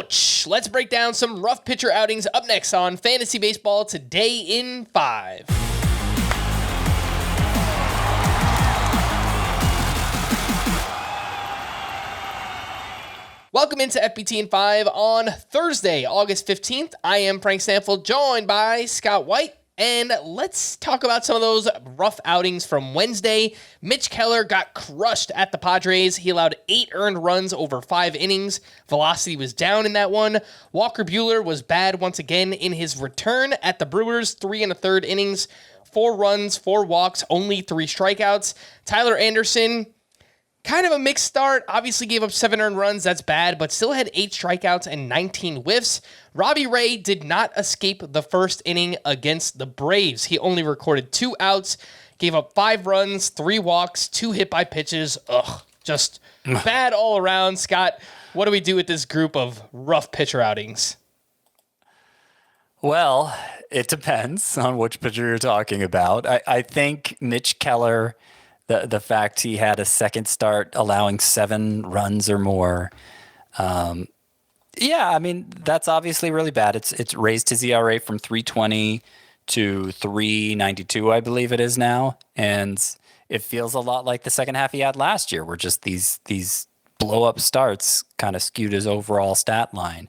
Ouch! Let's break down some rough pitcher outings up next on Fantasy Baseball Today in 5. Welcome into FBT in 5 on Thursday, August 15th. I am Frank Stampfl, joined by Scott White. And let's talk about some of those rough outings from Wednesday. Mitch Keller got crushed at the Padres. He allowed 8 earned runs over 5 innings. Velocity was down in that one. Walker Buehler was bad once again in his return at the Brewers. 3 1/3 innings, 4 runs, 4 walks, only 3 strikeouts. Tyler Anderson, kind of a mixed start. Obviously gave up 7 earned runs. That's bad, but still had 8 strikeouts and 19 whiffs. Robbie Ray did not escape the first inning against the Braves. He only recorded 2 outs, gave up 5 runs, 3 walks, 2 hit by pitches. Just bad all around. Scott, what do we do with this group of rough pitcher outings? Well, it depends on which pitcher you're talking about. I think Mitch Keller, the fact he had a second start allowing 7 runs or more, that's obviously really bad. It's raised his ERA from 3.20 to 3.92, I believe it is now, and it feels a lot like the second half he had last year, where just these blow up starts kind of skewed his overall stat line.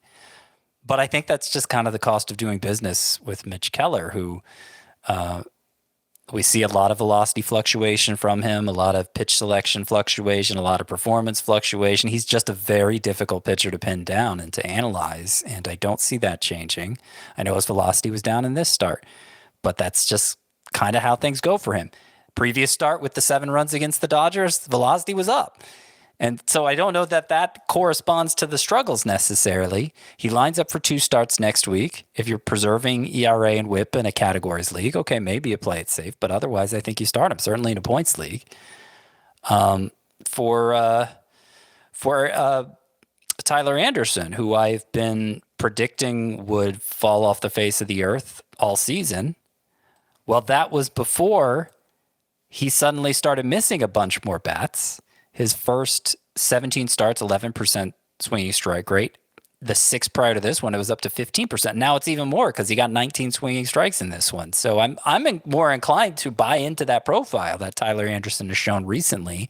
But I think that's just kind of the cost of doing business with Mitch Keller, who we see a lot of velocity fluctuation from him, a lot of pitch selection fluctuation, a lot of performance fluctuation. He's just a very difficult pitcher to pin down and to analyze, and I don't see that changing. I know his velocity was down in this start, but that's just kind of how things go for him. Previous start with the 7 runs against the Dodgers, velocity was up. And so I don't know that corresponds to the struggles necessarily. He lines up for 2 starts next week. If you're preserving ERA and WHIP in a categories league, okay, maybe you play it safe. But otherwise, I think you start him, certainly in a points league. For Tyler Anderson, who I've been predicting would fall off the face of the earth all season, well, that was before he suddenly started missing a bunch more bats. His first 17 starts, 11% swinging strike rate. The 6 prior to this one, it was up to 15%. Now it's even more because he got 19 swinging strikes in this one. So I'm more inclined to buy into that profile that Tyler Anderson has shown recently,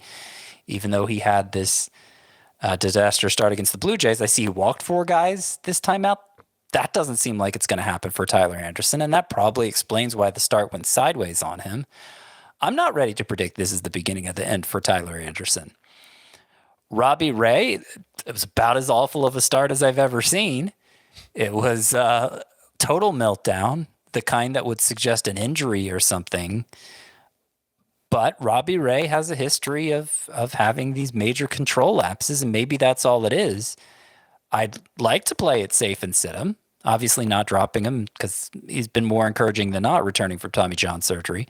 even though he had this disaster start against the Blue Jays. I see he walked 4 guys this time out. That doesn't seem like it's going to happen for Tyler Anderson, and that probably explains why the start went sideways on him. I'm not ready to predict this is the beginning of the end for Tyler Anderson. Robbie Ray, it was about as awful of a start as I've ever seen. It was a total meltdown, the kind that would suggest an injury or something. But Robbie Ray has a history of having these major control lapses, and maybe that's all it is. I'd like to play it safe and sit him. Obviously not dropping him because he's been more encouraging than not returning from Tommy John surgery.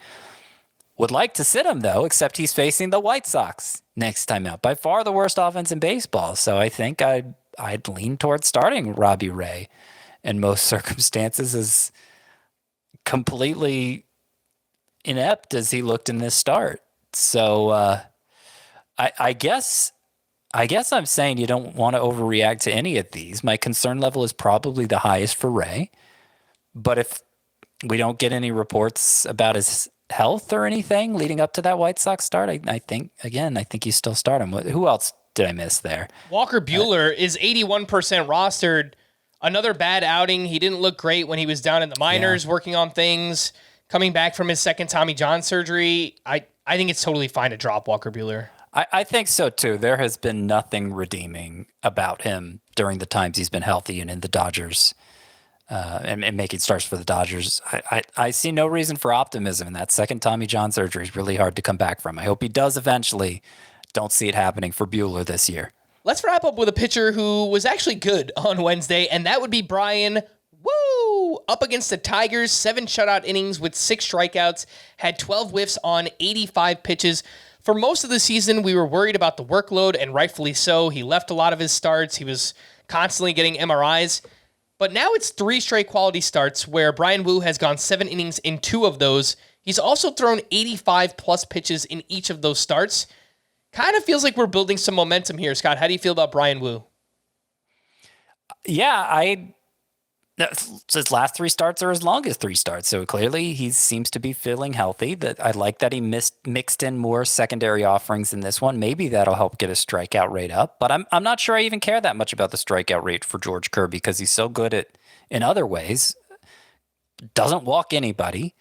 Would like to sit him, though, except he's facing the White Sox next time out. By far the worst offense in baseball. So I think I'd lean towards starting Robbie Ray in most circumstances, as completely inept as he looked in this start. So I guess I'm saying you don't want to overreact to any of these. My concern level is probably the highest for Ray. But if we don't get any reports about his health or anything leading up to that White Sox start, I think you still start him. Who else did I miss there? Walker Buehler is 81% rostered. Another bad outing. He didn't look great when he was down in the minors working on things, coming back from his second Tommy John surgery. I think it's totally fine to drop Walker Buehler. I think so too. There has been nothing redeeming about him during the times he's been healthy and in the Dodgers. And making starts for the Dodgers. I see no reason for optimism, and that second Tommy John surgery is really hard to come back from. I hope he does eventually. Don't see it happening for Buehler this year. Let's wrap up with a pitcher who was actually good on Wednesday, and that would be Bryan Woo! Up against the Tigers, 7 shutout innings with 6 strikeouts, had 12 whiffs on 85 pitches. For most of the season, we were worried about the workload, and rightfully so. He left a lot of his starts. He was constantly getting MRIs. But now it's 3 straight quality starts where Bryan Woo has gone 7 innings in 2 of those. He's also thrown 85-plus pitches in each of those starts. Kind of feels like we're building some momentum here, Scott. How do you feel about Bryan Woo? Yeah, his last 3 starts are as long as 3 starts. So clearly he seems to be feeling healthy. That I like that he mixed in more secondary offerings in this one. Maybe that'll help get his strikeout rate up. But I'm not sure I even care that much about the strikeout rate for George Kirby because he's so good in other ways. Doesn't walk anybody.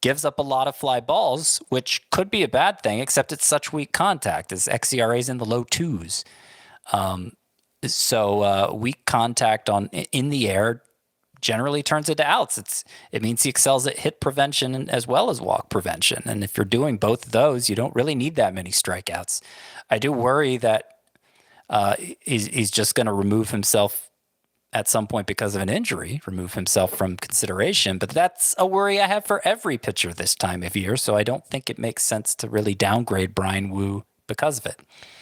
Gives up a lot of fly balls, which could be a bad thing, except it's such weak contact. His xERA is in the low 2s. So weak contact in the air generally turns into outs. It means he excels at hit prevention as well as walk prevention. And if you're doing both of those, you don't really need that many strikeouts. I do worry that he's just going to remove himself at some point because of an injury, remove himself from consideration. But that's a worry I have for every pitcher this time of year. So I don't think it makes sense to really downgrade Bryan Woo because of it.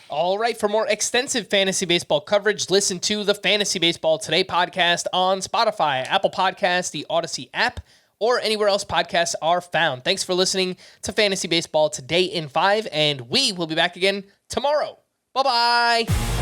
All right, for more extensive fantasy baseball coverage, listen to the Fantasy Baseball Today podcast on Spotify, Apple Podcasts, the Odyssey app, or anywhere else podcasts are found. Thanks for listening to Fantasy Baseball Today in 5, and we will be back again tomorrow. Bye-bye.